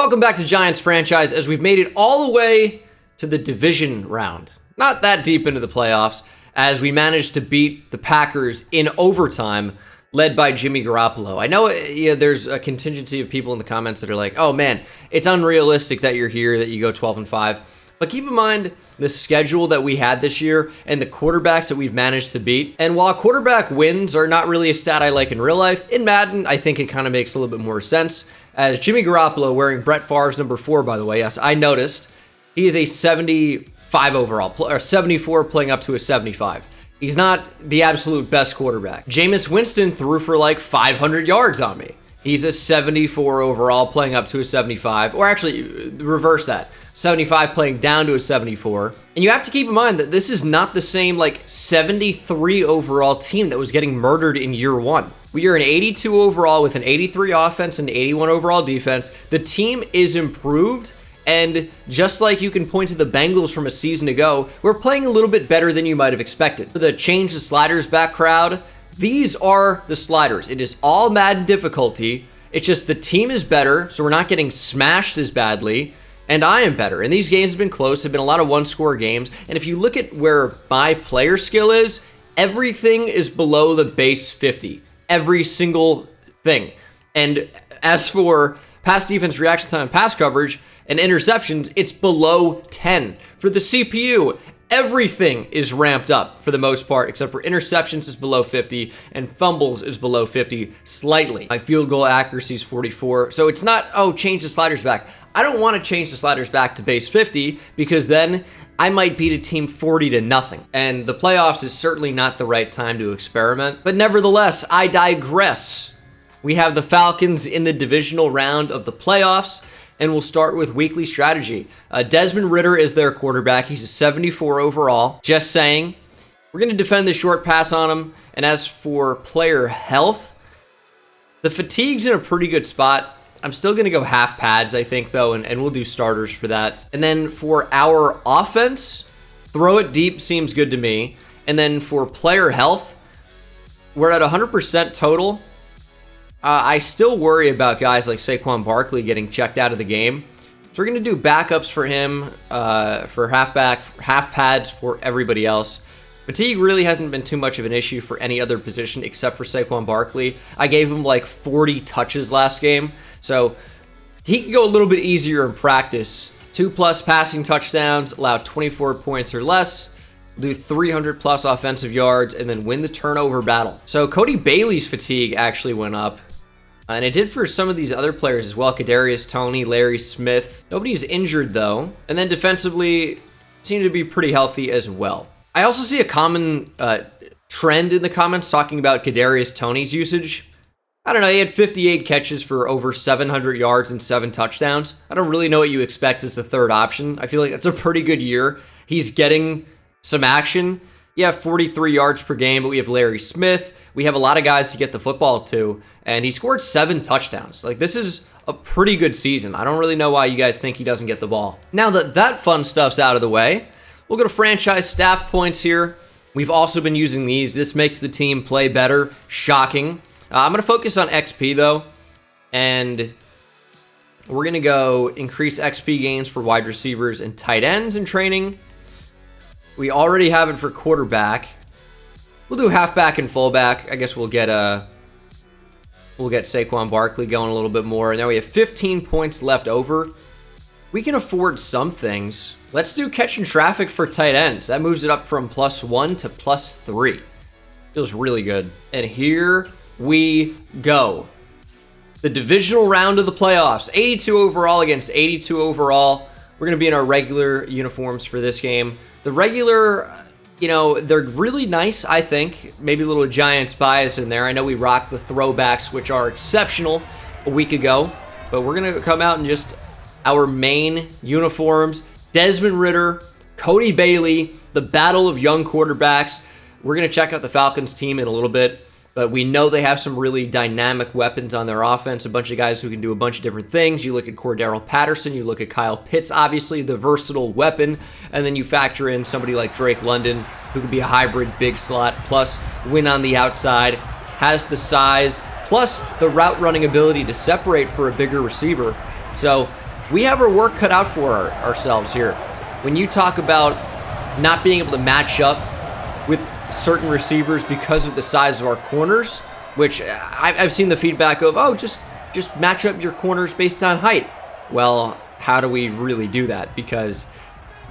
Welcome back to Giants franchise as we've made it all the way to the division round. Not that deep into the playoffs as we managed to beat the Packers in overtime led by Jimmy Garoppolo. I know there's a contingency of people in the comments that are like, oh man, it's unrealistic that you're here, that you go 12-5. But keep in mind the schedule that we had this year and the quarterbacks that we've managed to beat. And while quarterback wins are not really a stat I like in real life, in Madden, I think it kind of makes a little bit more sense. As Jimmy Garoppolo, wearing Brett Favre's number 4, by the way, yes, I noticed, he is a 75 overall, or 74 playing up to a 75. He's not the absolute best quarterback. Jameis Winston threw for like 500 yards on me. He's a 74 overall playing up to a 75, or actually reverse that. 75 playing down to a 74. And you have to keep in mind that this is not the same like 73 overall team that was getting murdered in year one. We are an 82 overall with an 83 offense and 81 overall defense. The team is improved, and just like you can point to the Bengals from a season ago, we're playing a little bit better than you might have expected. For the change the sliders back crowd, these are the sliders. It is all Madden difficulty. It's just the team is better, so we're not getting smashed as badly, and I am better. And these games have been close. Have been a lot of one-score games. And if you look at where my player skill is, everything is below the base 50. Every single thing. And as for pass defense, reaction time, pass coverage, and interceptions, it's below 10. For the CPU, everything is ramped up for the most part, except for interceptions is below 50 and fumbles is below 50 slightly. My field goal accuracy is 44. So it's not, oh, change the sliders back. I don't want to change the sliders back to base 50 because then I might beat a team 40-0. And the playoffs is certainly not the right time to experiment. But nevertheless, I digress. We have the Falcons in the divisional round of the playoffs. And we'll start with weekly strategy. Desmond Ridder is their quarterback. He's a 74 overall. Just saying. We're going to defend the short pass on him. And as for player health, the fatigue's in a pretty good spot. I'm still going to go half pads, I think, though, and we'll do starters for that. And then for our offense, throw it deep seems good to me. And then for player health, we're at 100% total. I still worry about guys like Saquon Barkley getting checked out of the game. So we're going to do backups for him, for half pads for everybody else. Fatigue really hasn't been too much of an issue for any other position except for Saquon Barkley. I gave him like 40 touches last game, so he could go a little bit easier in practice. 2+ passing touchdowns, allow 24 points or less, do 300+ offensive yards, and then win the turnover battle. So Cody Bailey's fatigue actually went up. And it did for some of these other players as well. Kadarius Toney, Larry Smith. Nobody's injured though. And then defensively, seem to be pretty healthy as well. I also see a common trend in the comments talking about Kadarius Toney's usage. I don't know, he had 58 catches for over 700 yards and 7 touchdowns. I don't really know what you expect as the third option. I feel like that's a pretty good year. He's getting some action. Yeah, 43 yards per game, but we have Larry Smith. We have a lot of guys to get the football to, and he scored 7 touchdowns. Like, this is a pretty good season. I don't really know why you guys think he doesn't get the ball. Now that that fun stuff's out of the way, we'll go to franchise staff points here. We've also been using these. This makes the team play better. Shocking. I'm going to focus on XP, though, and we're going to go increase XP gains for wide receivers and tight ends in training. We already have it for quarterback. We'll do halfback and fullback. I guess we'll get Saquon Barkley going a little bit more. Now we have 15 points left over. We can afford some things. Let's do catching traffic for tight ends. That moves it up from +1 to +3. Feels really good. And here we go. The divisional round of the playoffs. 82 overall against 82 overall. We're going to be in our regular uniforms for this game. The regular, they're really nice, I think. Maybe a little Giants bias in there. I know we rocked the throwbacks, which are exceptional, a week ago. But we're going to come out in just our main uniforms. Desmond Ridder, Cody Bailey, the battle of young quarterbacks. We're going to check out the Falcons team in a little bit. But we know they have some really dynamic weapons on their offense, a bunch of guys who can do a bunch of different things. You look at Cordarrelle Patterson, you look at Kyle Pitts, obviously the versatile weapon, and then you factor in somebody like Drake London, who could be a hybrid big slot, plus win on the outside, has the size, plus the route running ability to separate for a bigger receiver. So we have our work cut out for ourselves here. When you talk about not being able to match up with certain receivers because of the size of our corners, which I've seen the feedback of, oh, just match up your corners based on height. Well, how do we really do that? Because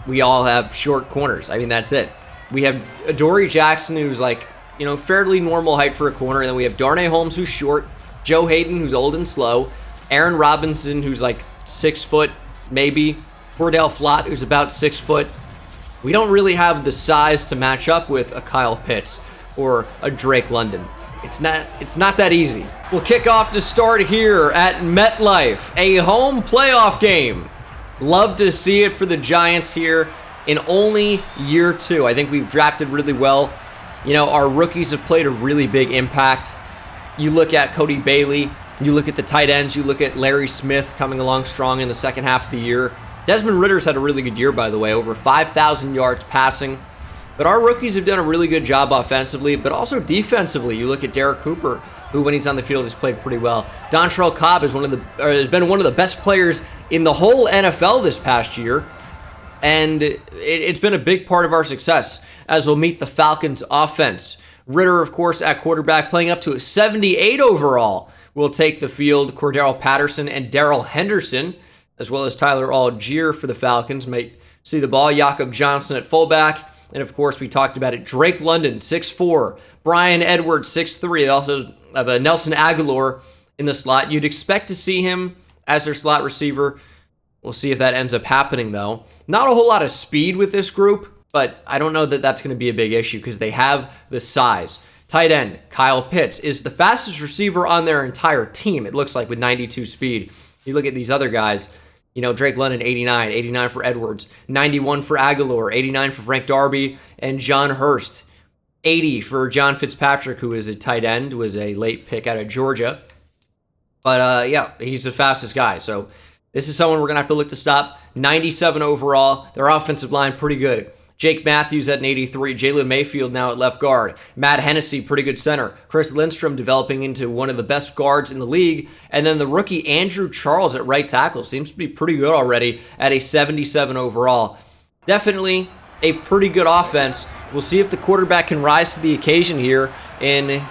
we all have short corners. I mean, that's it. We have Adoree Jackson, who's like, fairly normal height for a corner, and then we have Darnay Holmes, who's short, Joe Hayden, who's old and slow, Aaron Robinson, who's like 6 foot, maybe, Cordell Flott, who's about 6 foot. We don't really have the size to match up with a Kyle Pitts or a Drake London. It's not that easy. We'll kick off to start here at MetLife, a home playoff game. Love to see it for the Giants here in only year 2. I think we've drafted really well. Our rookies have played a really big impact. You look at Cody Bailey, you look at the tight ends, you look at Larry Smith coming along strong in the second half of the year. Desmond Ritter's had a really good year, by the way, over 5,000 yards passing. But our rookies have done a really good job offensively, but also defensively. You look at Derek Cooper, who when he's on the field has played pretty well. Dontrell Cobb has been one of the best players in the whole NFL this past year. And it's been a big part of our success as we'll meet the Falcons offense. Ritter, of course, at quarterback, playing up to a 78 overall, will take the field. Cordero Patterson and Darrell Henderson, as well as Tyler Algier for the Falcons, might see the ball. Jakob Johnson at fullback. And, of course, we talked about it. Drake London, 6'4". Brian Edwards, 6'3". They also have a Nelson Aguilar in the slot. You'd expect to see him as their slot receiver. We'll see if that ends up happening, though. Not a whole lot of speed with this group, but I don't know that that's going to be a big issue because they have the size. Tight end, Kyle Pitts, is the fastest receiver on their entire team, it looks like, with 92 speed. You look at these other guys, Drake London, 89 for Edwards, 91 for Aguilar, 89 for Frank Darby, and John Hurst, 80 for John Fitzpatrick, who is a tight end, was a late pick out of Georgia. But, he's the fastest guy, so this is someone we're going to have to look to stop. 97 overall. Their offensive line, pretty good. Jake Matthews at an 83. Jalen Mayfield now at left guard. Matt Hennessy, pretty good center. Chris Lindstrom developing into one of the best guards in the league. And then the rookie Andrew Charles at right tackle. Seems to be pretty good already at a 77 overall. Definitely a pretty good offense. We'll see if the quarterback can rise to the occasion here in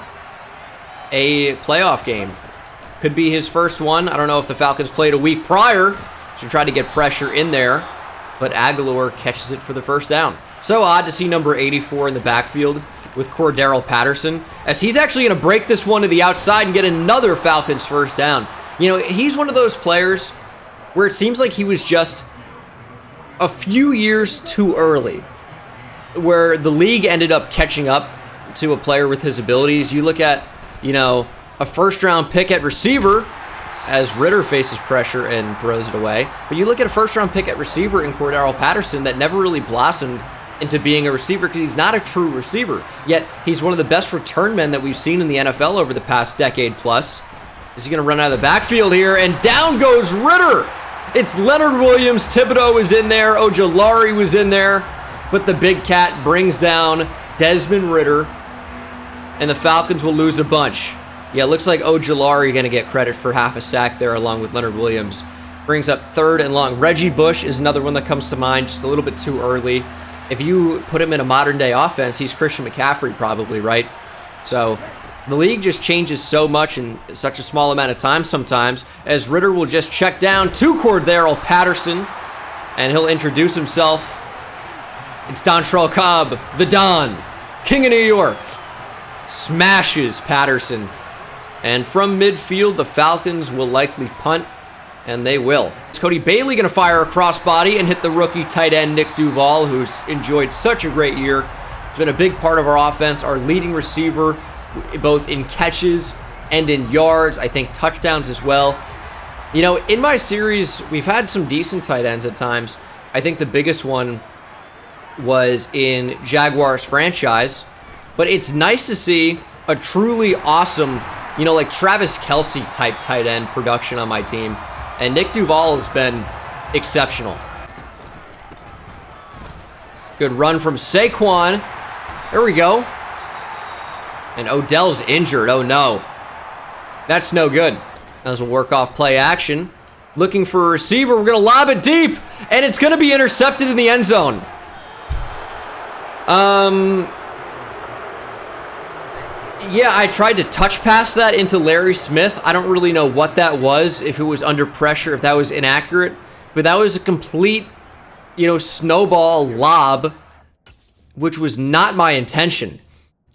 a playoff game. Could be his first one. I don't know if the Falcons played a week prior to try to get pressure in there, but Aguilar catches it for the first down. So odd to see number 84 in the backfield with Cordero Patterson, as he's actually going to break this one to the outside and get another Falcons first down. He's one of those players where it seems like he was just a few years too early, where the league ended up catching up to a player with his abilities. You look at, a first-round pick at receiver as Ritter faces pressure and throws it away. But you look at a first-round pick at receiver in Cordero Patterson that never really blossomed into being a receiver because he's not a true receiver. Yet he's one of the best return men that we've seen in the NFL over the past decade plus. Is he going to run out of the backfield here? And down goes Ritter. It's Leonard Williams. Thibodeau is in there. Ojulari was in there. But the big cat brings down Desmond Ritter. And the Falcons will lose a bunch. Yeah, it looks like Ojulari going to get credit for half a sack there along with Leonard Williams. Brings up 3rd and long. Reggie Bush is another one that comes to mind, just a little bit too early. If you put him in a modern-day offense, he's Christian McCaffrey probably, right? So the league just changes so much in such a small amount of time sometimes, as Ritter will just check down to Cordero Patterson, and he'll introduce himself. It's Dontrell Cobb, the Don, King of New York. Smashes Patterson. And from midfield, the Falcons will likely punt, and they will. It's Cody Bailey going to fire a crossbody and hit the rookie tight end Nick Duval, who's enjoyed such a great year. It's been a big part of our offense, our leading receiver, both in catches and in yards, I think touchdowns as well. In my series, we've had some decent tight ends at times. I think the biggest one was in Jaguars franchise, but it's nice to see a truly awesome, like Travis Kelce type tight end production on my team. And Nick Duval has been exceptional. Good run from Saquon. There we go. And Odell's injured. Oh no. That's no good. As we'll work off play action. looking for a receiver. We're going to lob it deep, and it's going to be intercepted in the end zone. Yeah, I tried to touch pass that into Larry Smith. I don't really know what that was, if it was under pressure, if that was inaccurate. But that was a complete, snowball lob, which was not my intention.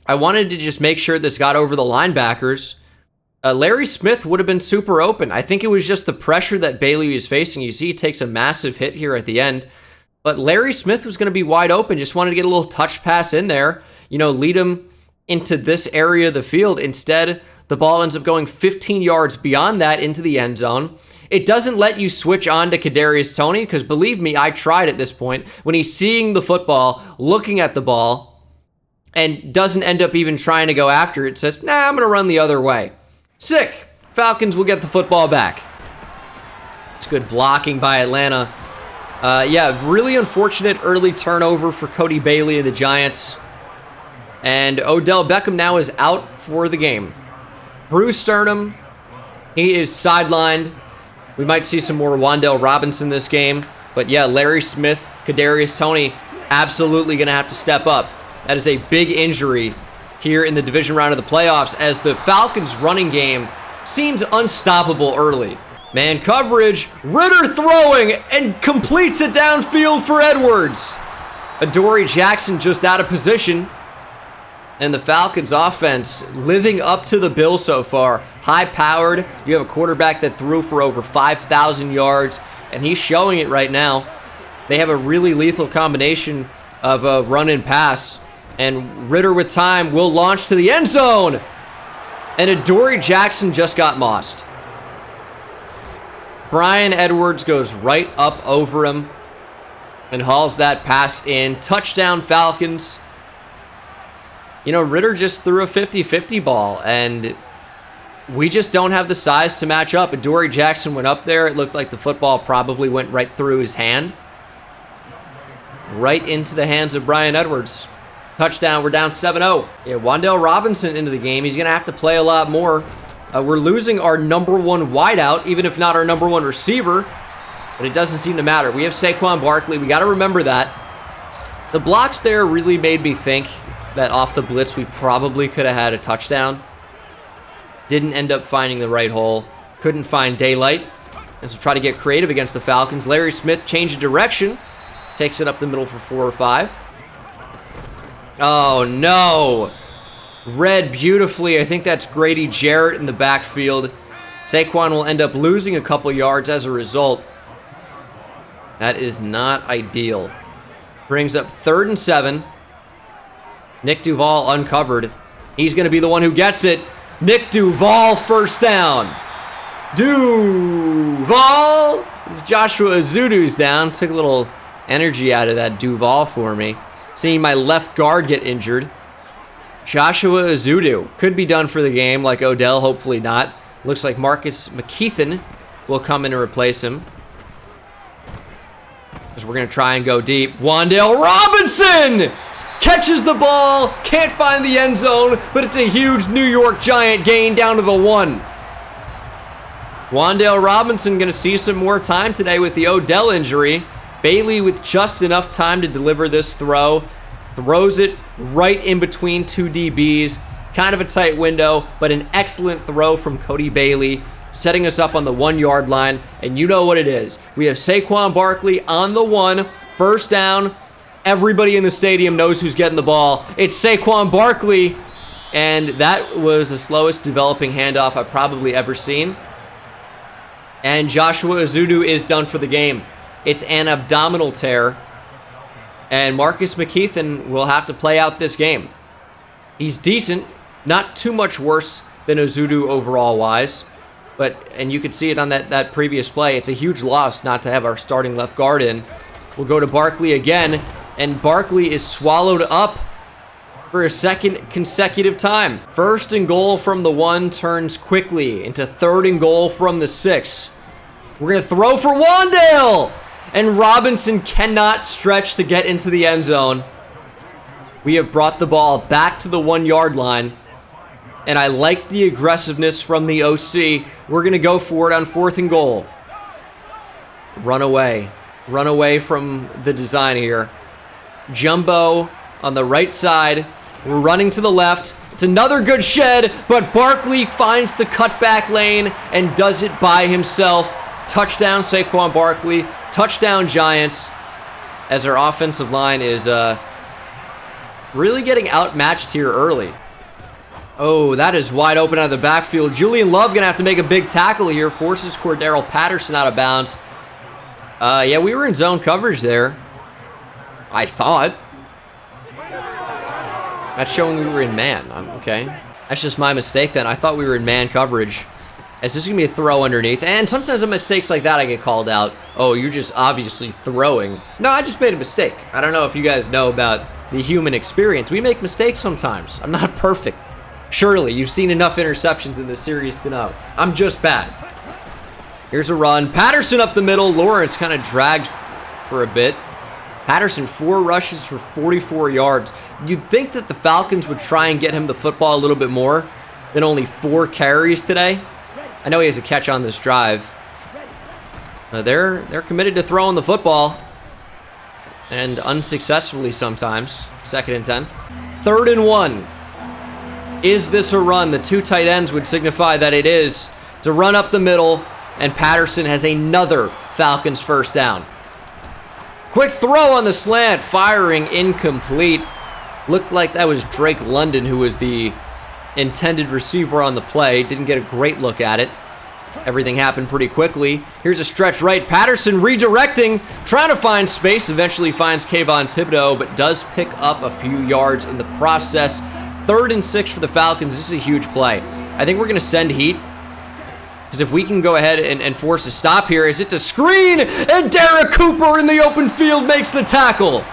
I wanted to just make sure this got over the linebackers. Larry Smith would have been super open. I think it was just the pressure that Bailey was facing. You see he takes a massive hit here at the end. But Larry Smith was going to be wide open. Just wanted to get a little touch pass in there, lead him into this area of the field. Instead, the ball ends up going 15 yards beyond that into the end zone. It doesn't let you switch on to Kadarius Toney, because believe me, I tried at this point. When he's seeing the football, looking at the ball, and doesn't end up even trying to go after it, says, nah, I'm going to run the other way. Sick. Falcons will get the football back. It's good blocking by Atlanta. Really unfortunate early turnover for Cody Bailey and the Giants. And Odell Beckham now is out for the game. Bruce Sternum, he is sidelined. We might see some more Wan'Dale Robinson this game. But yeah, Larry Smith, Kadarius Toney, absolutely going to have to step up. That is a big injury here in the division round of the playoffs, as the Falcons' running game seems unstoppable early. Man coverage, Ritter throwing, and completes it downfield for Edwards. Adoree Jackson just out of position. And the Falcons' offense living up to the bill so far. High-powered. You have a quarterback that threw for over 5,000 yards, and he's showing it right now. They have a really lethal combination of a run and pass. And Ritter with time will launch to the end zone. And Adoree Jackson just got mossed. Bryan Edwards goes right up over him and hauls that pass in. Touchdown Falcons. Ritter just threw a 50-50 ball, and we just don't have the size to match up. Adoree Jackson went up there. It looked like the football probably went right through his hand. Right into the hands of Bryan Edwards. Touchdown, we're down 7-0. Yeah, Wan'Dale Robinson into the game. He's going to have to play a lot more. We're losing our number one wideout, even if not our number one receiver. But it doesn't seem to matter. We have Saquon Barkley. We got to remember that. The blocks there really made me think that off the blitz, we probably could have had a touchdown. Didn't end up finding the right hole. Couldn't find daylight. As we try to get creative against the Falcons. Larry Smith changed direction. Takes it up the middle for 4 or 5. Oh, no. Read beautifully. I think that's Grady Jarrett in the backfield. Saquon will end up losing a couple yards as a result. That is not ideal. Brings up 3rd and 7. Nick Duval uncovered. He's going to be the one who gets it. Nick Duval, first down. Duval. Joshua Azudu's down. Took a little energy out of that Duval for me. Seeing my left guard get injured. Joshua Azudu could be done for the game, like Odell, hopefully not. Looks like Marcus McKeithen will come in and replace him. Because we're going to try and go deep. Wan'Dale Robinson catches the ball, can't find the end zone, but it's a huge New York Giant gain down to the 1. Wan'Dale Robinson going to see some more time today with the Odell injury. Bailey with just enough time to deliver this throw. Throws it right in between 2 DBs. Kind of a tight window, but an excellent throw from Cody Bailey, setting us up on the 1-yard line. And you know what it is. We have Saquon Barkley on the 1. First down. Everybody in the stadium knows who's getting the ball. It's Saquon Barkley. And that was the slowest developing handoff I've probably ever seen. And Joshua Azudu is done for the game. It's an abdominal tear. And Marcus McKeithen will have to play out this game. He's decent. Not too much worse than Azudu overall-wise. And you could see it on that previous play. It's a huge loss not to have our starting left guard in. We'll go to Barkley again. And Barkley is swallowed up for a second consecutive time. 1st and goal from the 1 turns quickly into 3rd and goal from the 6. We're going to throw for Wan'Dale! And Robinson cannot stretch to get into the end zone. We have brought the ball back to the 1-yard line. And I like the aggressiveness from the OC. We're going to go for it on 4th and goal. Run away. Run away from the design here. Jumbo on the right side. We're running to the left. It's another good shed, but Barkley finds the cutback lane and does it by himself. Touchdown, Saquon Barkley. Touchdown, Giants. As our offensive line is really getting outmatched here early. Oh, that is wide open out of the backfield. Julian Love going to have to make a big tackle here. Forces Cordero Patterson out of bounds. Yeah, we were in zone coverage there. I thought. That's showing we were in man. Okay. That's just my mistake then. I thought we were in man coverage. Is this going to be a throw underneath? And sometimes on mistakes like that, I get called out. Oh, you're just obviously throwing. No, I just made a mistake. I don't know if you guys know about the human experience. We make mistakes sometimes. I'm not perfect. Surely, you've seen enough interceptions in this series to know. I'm just bad. Here's a run. Patterson up the middle. Lawrence kind of dragged for a bit. Patterson, 4 rushes for 44 yards. You'd think that the Falcons would try and get him the football a little bit more than only 4 carries today. I know he has a catch on this drive. They're committed to throwing the football. And unsuccessfully sometimes. 2nd and 10. 3rd and 1. Is this a run? The 2 tight ends would signify that it is. To run up the middle. And Patterson has another Falcons first down. Quick throw on the slant. Firing incomplete. Looked like that was Drake London who was the intended receiver on the play. Didn't get a great look at it. Everything happened pretty quickly. Here's a stretch right. Patterson redirecting, trying to find space. Eventually finds Kayvon Thibodeau, but does pick up a few yards in the process. 3rd and 6 for the Falcons. This is a huge play. I think we're going to send heat. Because if we can go ahead and force a stop here, is it to screen? And Derek Cooper in the open field makes the tackle.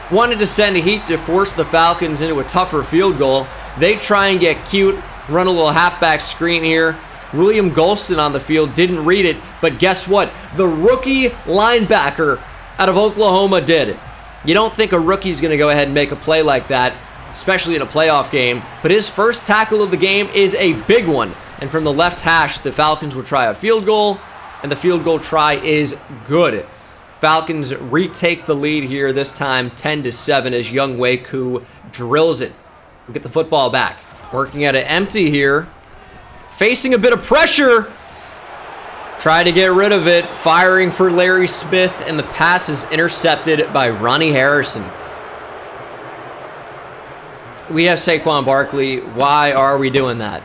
Wanted to send heat to force the Falcons into a tougher field goal. They try and get cute, run a little halfback screen here. William Golston on the field didn't read it, but guess what? The rookie linebacker out of Oklahoma did. You don't think a rookie's going to go ahead and make a play like that, especially in a playoff game, but his first tackle of the game is a big one. And from the left hash, the Falcons will try a field goal, and the field goal try is good. Falcons retake the lead here, this time 10-7 as Young Waku drills it. We'll get the football back. Working at an empty here. Facing a bit of pressure. Try to get rid of it. Firing for Larry Smith, and the pass is intercepted by Ronnie Harrison. We have Saquon Barkley. Why are we doing that?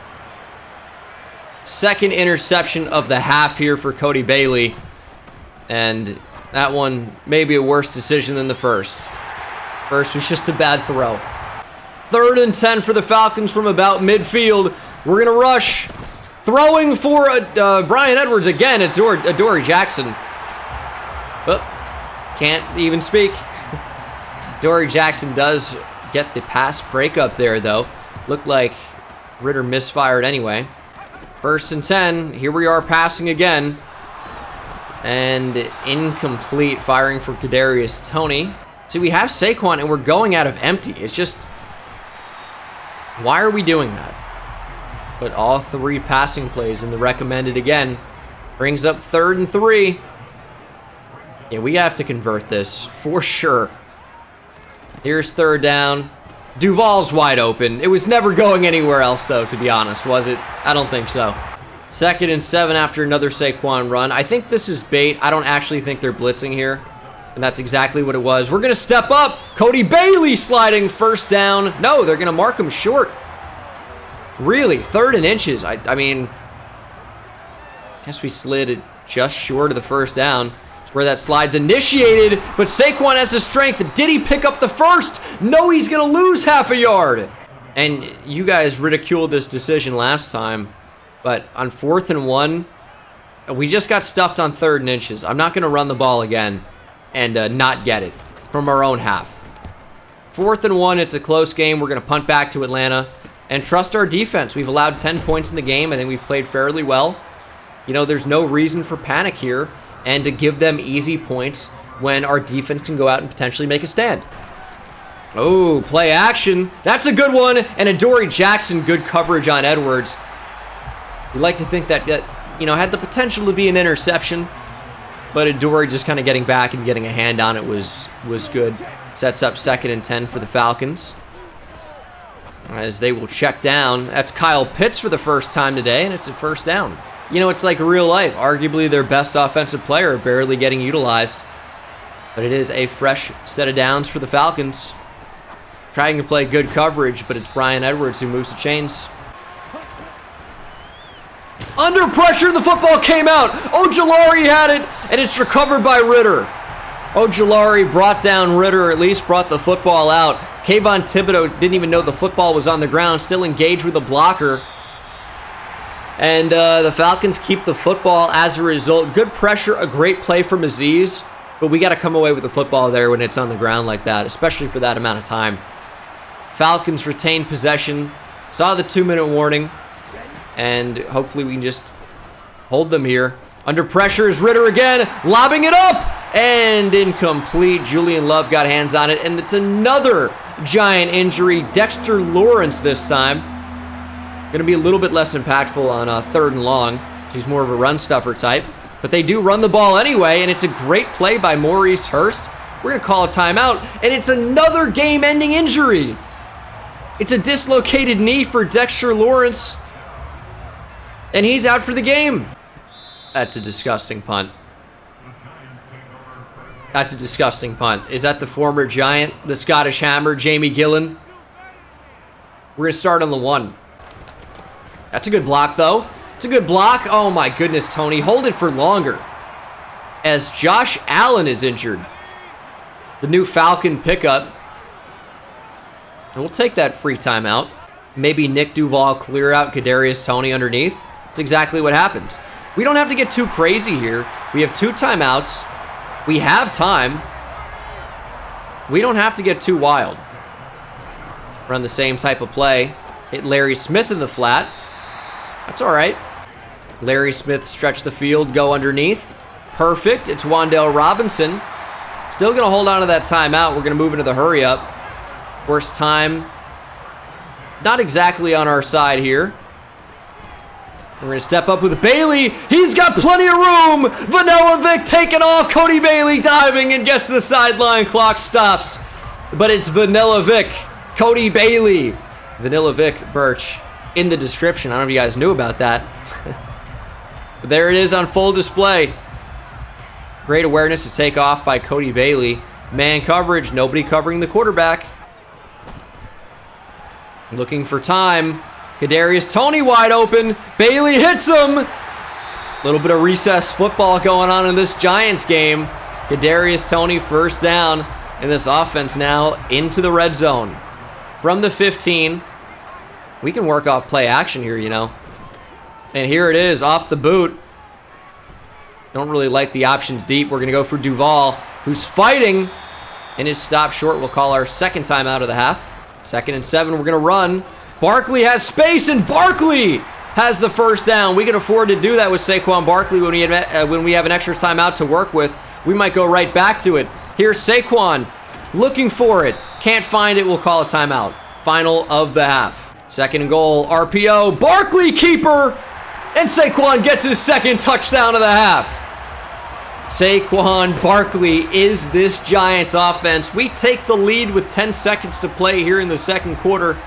2nd interception of the half here for Cody Bailey. And that one may be a worse decision than the first. First was just a bad throw. 3rd and 10 for the Falcons from about midfield. We're going to rush. Throwing for Brian Edwards again. It's Adoree Jackson. Oh, can't even speak. Adoree Jackson does get the pass breakup there, though. Looked like Ritter misfired anyway. 1st and 10. Here we are passing again. And incomplete. Firing for Kadarius Toney. See, we have Saquon, and we're going out of empty. It's just, why are we doing that? But all 3 passing plays in the recommended again. Brings up 3rd and 3. Yeah, we have to convert this for sure. Here's 3rd down. Duval's wide open. It was never going anywhere else, though, to be honest, was it? I don't think so. 2nd and 7 after another Saquon run. I think this is bait. I don't actually think they're blitzing here. And that's exactly what it was. We're going to step up. Cody Bailey sliding 1st down. No, they're going to mark him short. Really, 3rd and inches. I mean, guess we slid it just short of the 1st down. It's where that slide's initiated, but Saquon has the strength. Did he pick up the 1st? No, he's going to lose half a yard. And you guys ridiculed this decision last time, but on 4th and 1, we just got stuffed on 3rd and inches. I'm not going to run the ball again and not get it from our own half. 4th and 1, it's a close game. We're going to punt back to Atlanta and trust our defense. We've allowed 10 points in the game. I think we've played fairly well. You know, there's no reason for panic here and to give them easy points when our defense can go out and potentially make a stand. Oh, play action. That's a good one. And Adoree Jackson, good coverage on Edwards. You'd like to think that, you know, had the potential to be an interception. but Adoree just kind of getting back and getting a hand on it was good. Sets up 2nd and 10 for the Falcons, as they will check down. That's Kyle Pitts for the first time today, and it's a first down. You know, it's like real life. Arguably their best offensive player barely getting utilized. But it is a fresh set of downs for the Falcons. Trying to play good coverage, but it's Bryan Edwards who moves the chains. Under pressure, the football came out. Ojulari had it, and it's recovered by Ritter. Ojulari brought down Ritter, or at least brought the football out. Kayvon Thibodeau didn't even know the football was on the ground, still engaged with the blocker. And the Falcons keep the football as a result. Good pressure, a great play from Azeez, but we got to come away with the football there when it's on the ground like that, especially for that amount of time. Falcons retain possession, saw the 2-minute warning, and hopefully we can just hold them here. Under pressure is Ritter again, lobbing it up, and incomplete. Julian Love got hands on it, and it's another giant injury. Dexter Lawrence this time. Going to be a little bit less impactful on 3rd and long. He's more of a run stuffer type. But they do run the ball anyway, and it's a great play by Maurice Hurst. We're going to call a timeout, and it's another game-ending injury. It's a dislocated knee for Dexter Lawrence, and he's out for the game. That's a disgusting punt. That's a disgusting punt. Is that the former Giant, the Scottish Hammer, Jamie Gillan? We're going to start on the 1. That's a good block, though. It's a good block. Oh, my goodness, Tony. Hold it for longer. As Josh Allen is injured. The new Falcon pickup. And we'll take that free timeout. Maybe Nick Duval clear out Kadarius Toney underneath. That's exactly what happens. We don't have to get too crazy here. We have 2 timeouts. We have time. We don't have to get too wild. Run the same type of play. Hit Larry Smith in the flat. That's all right. Larry Smith stretch the field, go underneath. Perfect. It's Wan'Dale Robinson. Still going to hold on to that timeout. We're going to move into the hurry up. Worst time. Not exactly on our side here. We're going to step up with Bailey. He's got plenty of room. Vanilla Vic taking off. Cody Bailey diving and gets the sideline. Clock stops. But it's Vanilla Vic. Cody Bailey. Vanilla Vic Birch in the description. I don't know if you guys knew about that. But there it is on full display. Great awareness to take off by Cody Bailey. Man coverage. Nobody covering the quarterback. Looking for time. Kadarius Toney wide open. Bailey hits him. Little bit of recess football going on in this Giants game. Kadarius Toney first down. And this offense now into the red zone. From the 15. We can work off play action here, you know. And here it is, off the boot. Don't really like the options deep. We're going to go for Duval, who's fighting. And is stopped short. We'll call our 2nd time out of the half. 2nd and 7, we're going to run. Barkley has space, and Barkley has the first down. We can afford to do that with Saquon Barkley when we have an extra timeout to work with. We might go right back to it. Here's Saquon looking for it. Can't find it. We'll call a timeout. Final of the half. 2nd and goal. RPO. Barkley keeper. And Saquon gets his 2nd touchdown of the half. Saquon Barkley is this Giants offense. We take the lead with 10 seconds to play here in the 2nd quarter.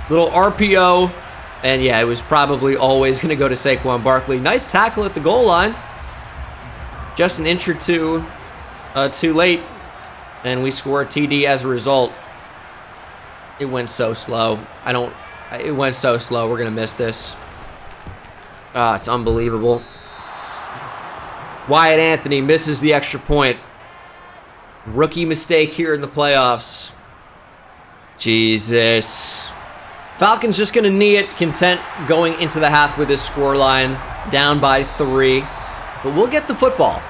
Little RPO. And yeah, it was probably always going to go to Saquon Barkley. Nice tackle at the goal line. Just an inch or two too late. And we score a TD as a result. It went so slow. It went so slow. We're going to miss this. It's unbelievable. Wyatt Anthony misses the extra point. Rookie mistake here in the playoffs. Jesus. Falcons just going to knee it, content going into the half with this scoreline. Down by 3. But we'll get the football.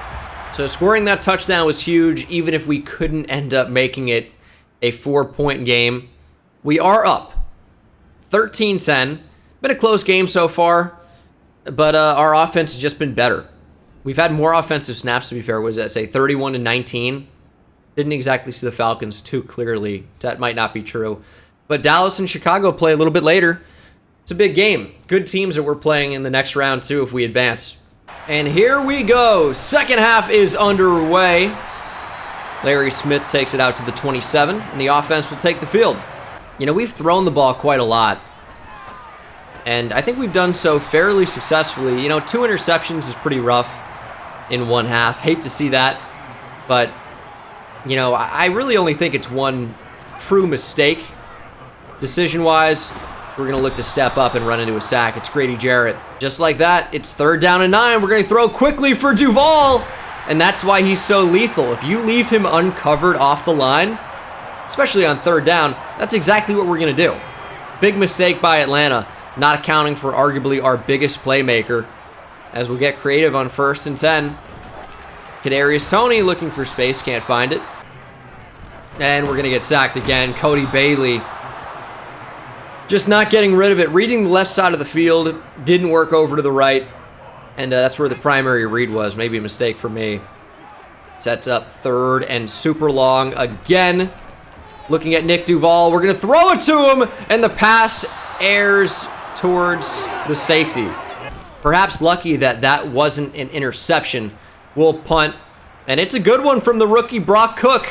So scoring that touchdown was huge, even if we couldn't end up making it a 4-point game. We are up 13-10. Been a close game so far, but our offense has just been better. We've had more offensive snaps, to be fair. What does that say? 31-19. Didn't exactly see the Falcons too clearly. That might not be true. But Dallas and Chicago play a little bit later. It's a big game. Good teams that we're playing in the next round, too, if we advance. And here we go. Second half is underway. Larry Smith takes it out to the 27, and the offense will take the field. You know, we've thrown the ball quite a lot, and I think we've done so fairly successfully. You know, 2 interceptions is pretty rough in one half. Hate to see that, but, you know, I really only think it's one true mistake. Decision-wise, we're going to look to step up and run into a sack. It's Grady Jarrett. Just like that, it's 3rd down and 9. We're going to throw quickly for Duval, and that's why he's so lethal. If you leave him uncovered off the line, especially on 3rd down, that's exactly what we're going to do. Big mistake by Atlanta, not accounting for arguably our biggest playmaker, as we'll get creative on 1st and 10. Kadarius Toney looking for space, can't find it. And we're going to get sacked again. Cody Bailey just not getting rid of it. Reading the left side of the field, didn't work over to the right, and that's where the primary read was. Maybe a mistake for me. Sets up 3rd and super long again. Looking at Nick Duval, we're going to throw it to him, and the pass airs towards the safety. Perhaps lucky that that wasn't an interception. We'll punt, and it's a good one from the rookie Brock Cook.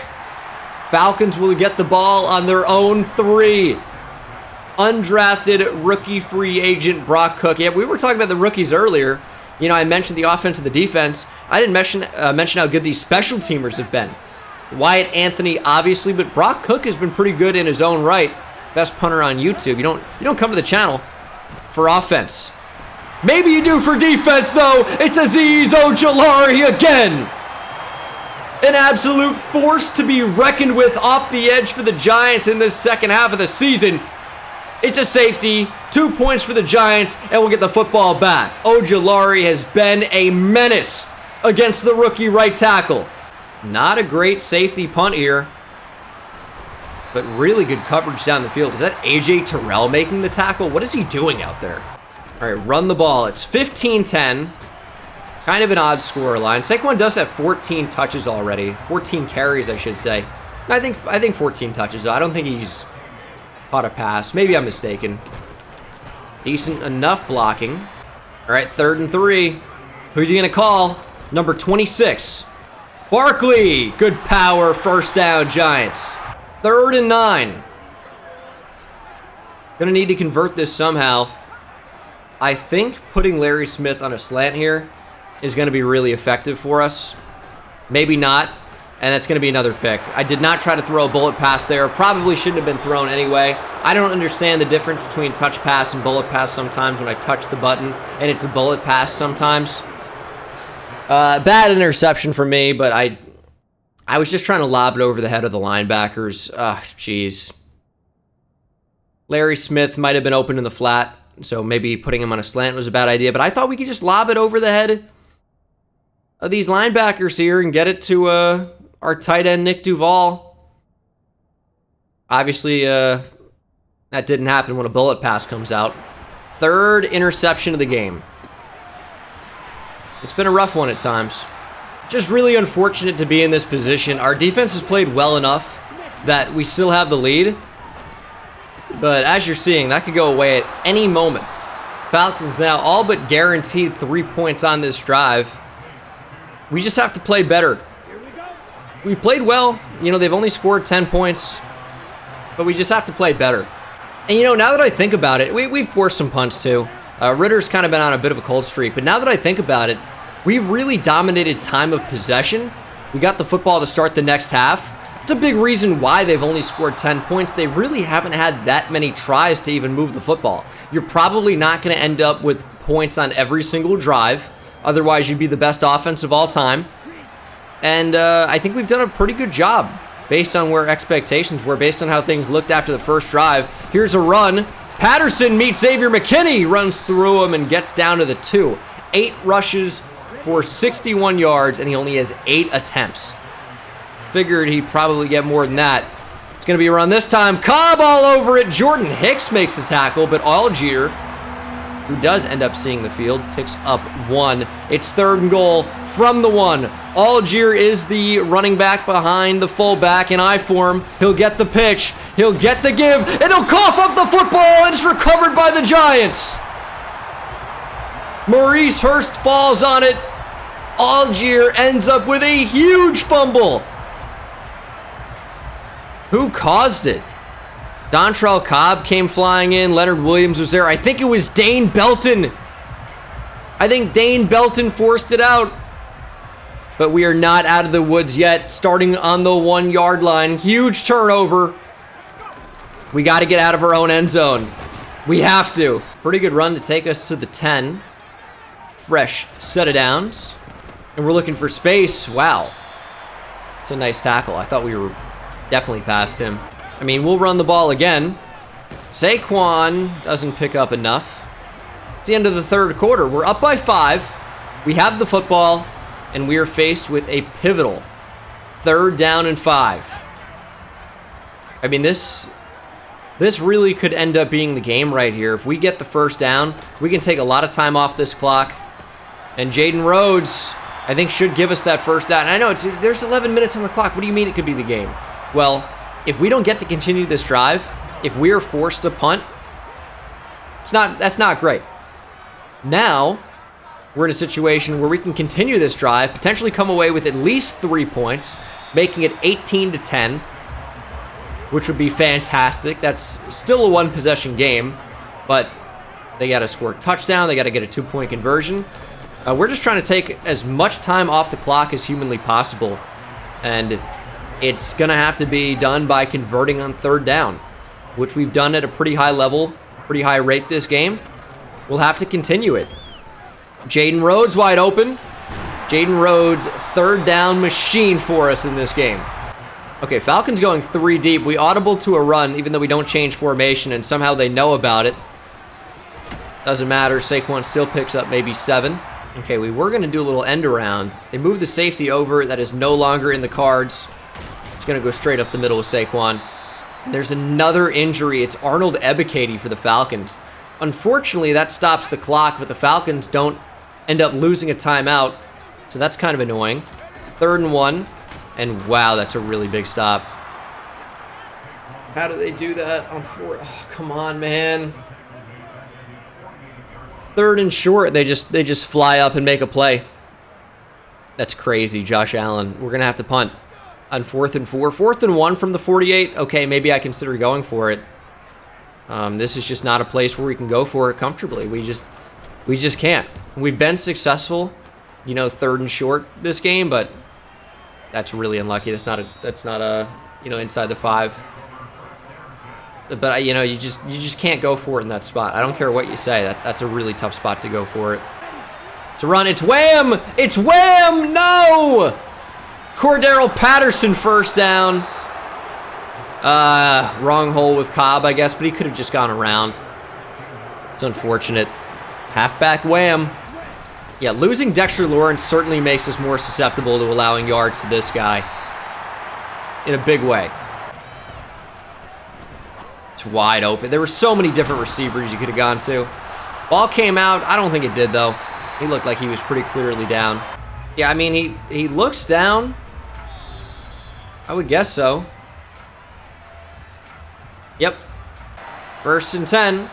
Falcons will get the ball on their own 3. Undrafted rookie free agent Brock Cook. Yeah, we were talking about the rookies earlier. You know, I mentioned the offense and the defense. I didn't mention how good these special teamers have been. Wyatt Anthony, obviously, but Brock Cook has been pretty good in his own right. Best punter on YouTube. You don't come to the channel for offense. Maybe you do for defense, though. It's Azeez Ojulari again. An absolute force to be reckoned with off the edge for the Giants in this second half of the season. It's a safety, 2 points for the Giants, and we'll get the football back. Ojulari has been a menace against the rookie right tackle. Not a great safety punt here, but really good coverage down the field. Is that A.J. Terrell making the tackle? What is he doing out there? All right, run the ball. It's 15-10. Kind of an odd score line. Saquon does have 14 touches already. 14 carries, I should say. I think 14 touches. I don't think he's caught a pass. Maybe I'm mistaken. Decent enough blocking. All right, 3rd and 3. Who are you going to call? Number 26. Barkley. Good power. 1st down, Giants. 3rd and 9. Gonna need to convert this somehow. I think putting Larry Smith on a slant here is going to be really effective for us. Maybe not, and that's going to be another pick. I did not try to throw a bullet pass there. Probably shouldn't have been thrown anyway. I don't understand the difference between touch pass and bullet pass sometimes when I touch the button, and it's a bullet pass sometimes. Bad interception for me, but I was just trying to lob it over the head of the linebackers. Jeez. Larry Smith might have been open in the flat, so maybe putting him on a slant was a bad idea, but I thought we could just lob it over the head of these linebackers here and get it to our tight end, Nick Duval. Obviously, that didn't happen when a bullet pass comes out. 3rd interception of the game. It's been a rough one at times. Just really unfortunate to be in this position. Our defense has played well enough that we still have the lead. But as you're seeing, that could go away at any moment. Falcons now all but guaranteed 3 points on this drive. We just have to play better. We played well. You know, they've only scored 10 points. But we just have to play better. And, you know, now that I think about it, we've forced some punts too. Ritter's kind of been on a bit of a cold streak. But now that I think about it, we've really dominated time of possession. We got the football to start the next half. It's a big reason why they've only scored 10 points. They really haven't had that many tries to even move the football. You're probably not going to end up with points on every single drive. Otherwise, you'd be the best offense of all time. And I think we've done a pretty good job based on where expectations were, based on how things looked after the first drive. Here's a run. Patterson meets Xavier McKinney, runs through him and gets down to the 2. 8 rushes for 61 yards, and he only has 8 attempts. Figured he'd probably get more than that. It's going to be a run this time. Cobb all over it. Jordan Hicks makes the tackle, but Algier, who does end up seeing the field, picks up 1. It's 3rd and goal from the 1. Algier is the running back behind the fullback in I form. He'll get the pitch. He'll get the give, and he'll cough up the football, and it's recovered by the Giants. Maurice Hurst falls on it. Algier ends up with a huge fumble. Who caused it? Dontrell Cobb came flying in. Leonard Williams was there. I think it was Dane Belton. I think Dane Belton forced it out. But we are not out of the woods yet. Starting on the 1 yard line. Huge turnover. We got to get out of our own end zone. We have to. Pretty good run to take us to the 10. Fresh set of downs. And we're looking for space. Wow. It's a nice tackle. I thought we were definitely past him. I mean, we'll run the ball again. Saquon doesn't pick up enough. It's the end of the third quarter. We're up by 5. We have the football, and we are faced with a pivotal 3rd down and 5. I mean, this really could end up being the game right here. If we get the first down, we can take a lot of time off this clock. And Jaden Rhodes, I think, should give us that first down. And I know there's 11 minutes on the clock. What do you mean it could be the game? Well, if we don't get to continue this drive, if we are forced to punt, that's not great. Now, we're in a situation where we can continue this drive, potentially come away with at least 3 points, making it 18-10, which would be fantastic. That's still a 1-possession game, but they got to score a touchdown. They got to get a 2-point conversion. We're just trying to take as much time off the clock as humanly possible, and it's going to have to be done by converting on 3rd down, which we've done at a pretty high level, pretty high rate this game. We'll have to continue it. Jaden Rhodes wide open. Jaden Rhodes, 3rd down machine for us in this game. Okay, Falcons going 3 deep. We audible to a run, even though we don't change formation, and somehow they know about it. Doesn't matter. Saquon still picks up maybe 7. Okay, we were going to do a little end around. They moved the safety over. That is no longer in the cards. It's going to go straight up the middle with Saquon. And there's another injury. It's Arnold Ebiketie for the Falcons. Unfortunately, that stops the clock, but the Falcons don't end up losing a timeout. So that's kind of annoying. 3rd and 1. And wow, that's a really big stop. How do they do that on 4? Oh, come on, man. 3rd and short, they just fly up and make a play. That's crazy, Josh Allen. We're gonna have to punt on 4th and 4. 4th and 1 from the 48. Okay, maybe I consider going for it. This is just not a place where we can go for it comfortably. We just can't. We've been successful, 3rd and short this game, but that's really unlucky. That's not a inside the 5. But you just can't go for it in that spot. I don't care what you say. That's a really tough spot to go for it. To run, it's Wham! It's Wham! No! Cordero Patterson 1st down. Wrong hole with Cobb, I guess, but he could have just gone around. It's unfortunate. Halfback Wham. Yeah, losing Dexter Lawrence certainly makes us more susceptible to allowing yards to this guy. In a big way. It's wide open. There were so many different receivers you could have gone to. Ball came out. I don't think it did, though. He looked like he was pretty clearly down. Yeah, I mean, he looks down. I would guess so. Yep. 1st and 10.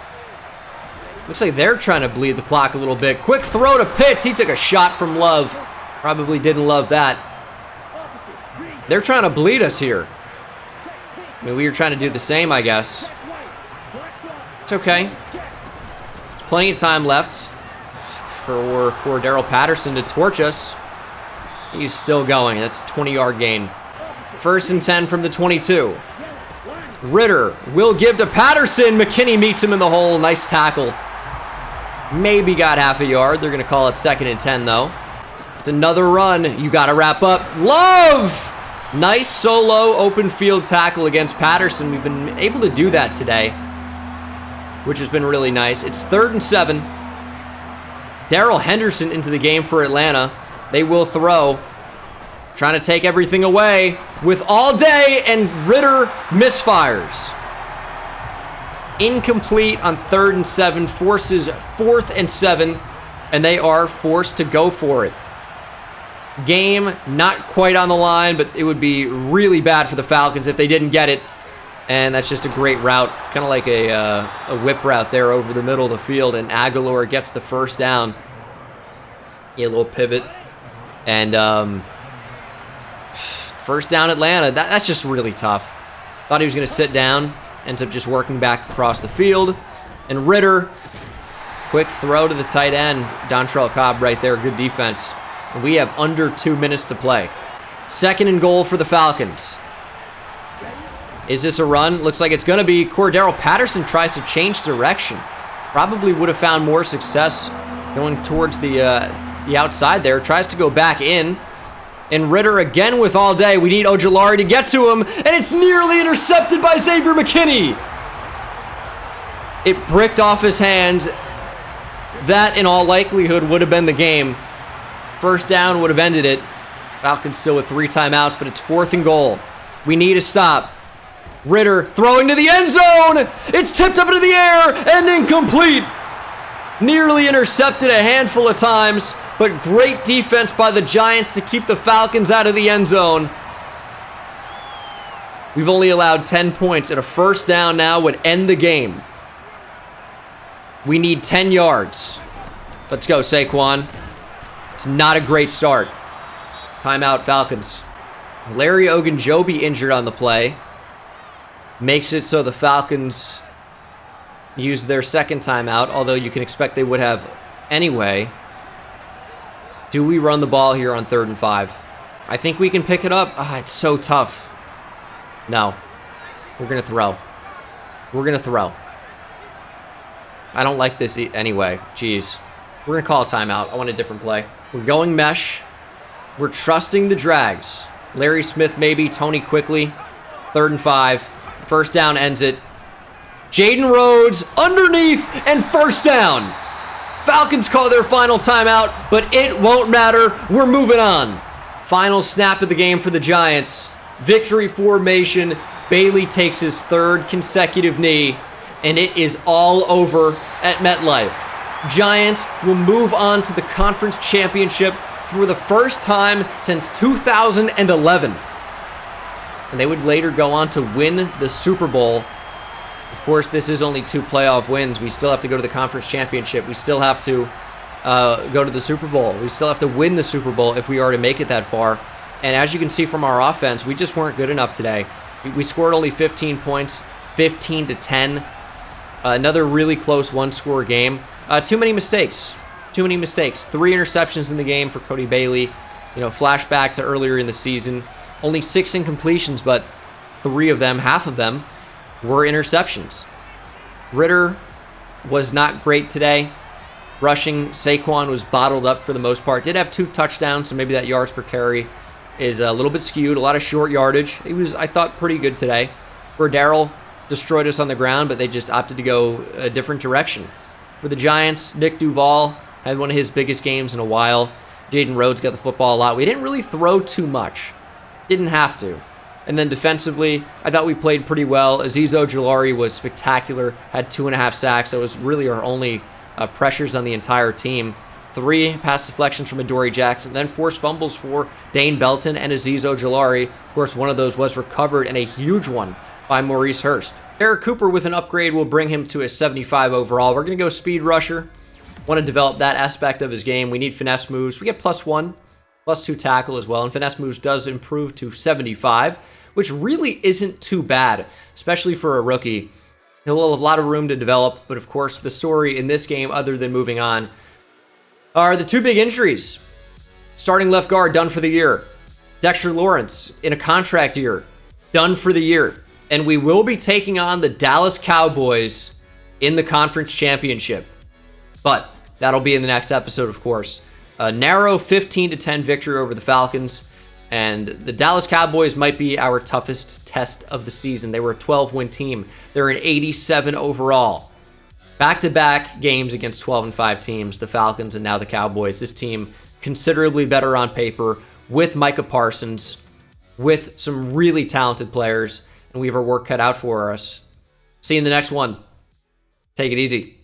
Looks like they're trying to bleed the clock a little bit. Quick throw to Pitts. He took a shot from Love. Probably didn't love that. They're trying to bleed us here. I mean, we were trying to do the same, I guess. It's okay. There's plenty of time left for Cordero Patterson to torch us. He's still going. That's a 20-yard gain. 1st and 10 from the 22. Ritter will give to Patterson. McKinney meets him in the hole. Nice tackle. Maybe got half a yard. They're going to call it 2nd and 10, though. It's another run. You got to wrap up. Love! Nice solo open field tackle against Patterson. We've been able to do that today, which has been really nice. It's 3rd and 7. Darrell Henderson into the game for Atlanta. They will throw. Trying to take everything away with all day, and Ritter misfires. Incomplete on 3rd and 7, forces 4th and 7, and they are forced to go for it. Game not quite on the line, but it would be really bad for the Falcons if they didn't get it. And that's just a great route, kind of like a whip route there over the middle of the field, and Aguilar gets the 1st down. Yeah, a little pivot. And first down Atlanta. That's just really tough. Thought he was going to sit down. Ends up just working back across the field. And Ritter, quick throw to the tight end. Dontrell Cobb right there. Good defense. And we have under 2 minutes to play. 2nd and goal for the Falcons. Is this a run? Looks like it's going to be. Cordero Patterson tries to change direction. Probably would have found more success going towards the outside there. Tries to go back in. And Ritter again with all day. We need Ojulari to get to him. And it's nearly intercepted by Xavier McKinney. It bricked off his hands. That, in all likelihood, would have been the game. First down would have ended it. Falcons still with 3 timeouts, but it's 4th and goal. We need a stop. Ritter throwing to the end zone. It's tipped up into the air and incomplete. Nearly intercepted a handful of times, but great defense by the Giants to keep the Falcons out of the end zone. We've only allowed 10 points, and a first down now would end the game. We need 10 yards. Let's go, Saquon. It's not a great start. Timeout, Falcons. Larry Ogunjobi injured on the play. Makes it so the Falcons use their 2nd timeout, although you can expect they would have anyway. Do we run the ball here on 3rd and 5? I think we can pick it up. It's so tough. No. We're going to throw. We're going to throw. I don't like this anyway. Jeez. We're going to call a timeout. I want a different play. We're going mesh. We're trusting the drags. Larry Smith maybe, Tony quickly. 3rd and 5. First down ends it. Jaden Rhodes underneath and first down. Falcons call their final timeout, but it won't matter. We're moving on. Final snap of the game for the Giants. Victory formation. Bailey takes his 3rd consecutive knee, and it is all over at MetLife. Giants will move on to the conference championship for the first time since 2011. And they would later go on to win the Super Bowl. Of course, this is only 2 playoff wins. We still have to go to the conference championship. We still have to go to the Super Bowl. We still have to win the Super Bowl if we are to make it that far. And as you can see from our offense, we just weren't good enough today. We scored only 15 points, 15-10. Another really close 1-score game. Too many mistakes. Too many mistakes. 3 interceptions in the game for Cody Bailey. Flashback to earlier in the season. Only 6 incompletions, but 3 of them, half of them, were interceptions. Ritter was not great today. Rushing, Saquon was bottled up for the most part. Did have 2 touchdowns, so maybe that yards per carry is a little bit skewed. A lot of short yardage. He was, I thought, pretty good today. Darrell destroyed us on the ground, but they just opted to go a different direction. For the Giants, Nick Duval had one of his biggest games in a while. Jaden Rhodes got the football a lot. We didn't really throw too much. Didn't have to. And then defensively, I thought we played pretty well. Azeez Ojulari was spectacular, had 2.5 sacks. That was really our only pressures on the entire team. 3 pass deflections from Adoree Jackson, then forced fumbles for Dane Belton and Azeez Ojulari. Of course, one of those was recovered, and a huge one by Maurice Hurst. Eric Cooper with an upgrade will bring him to a 75 overall. We're going to go speed rusher. Want to develop that aspect of his game. We need finesse moves. We get +1, +2 tackle as well, and finesse moves does improve to 75, which really isn't too bad, especially for a rookie. He'll have a lot of room to develop, but of course, the story in this game, other than moving on, are the 2 big injuries. Starting left guard, done for the year. Dexter Lawrence, in a contract year, done for the year. And we will be taking on the Dallas Cowboys in the conference championship. But that'll be in the next episode, of course. A narrow 15-10 victory over the Falcons. And the Dallas Cowboys might be our toughest test of the season. They were a 12-win team. They're an 87 overall. Back-to-back games against 12-5 teams, the Falcons and now the Cowboys. This team considerably better on paper with Micah Parsons, with some really talented players, and we have our work cut out for us. See you in the next one. Take it easy.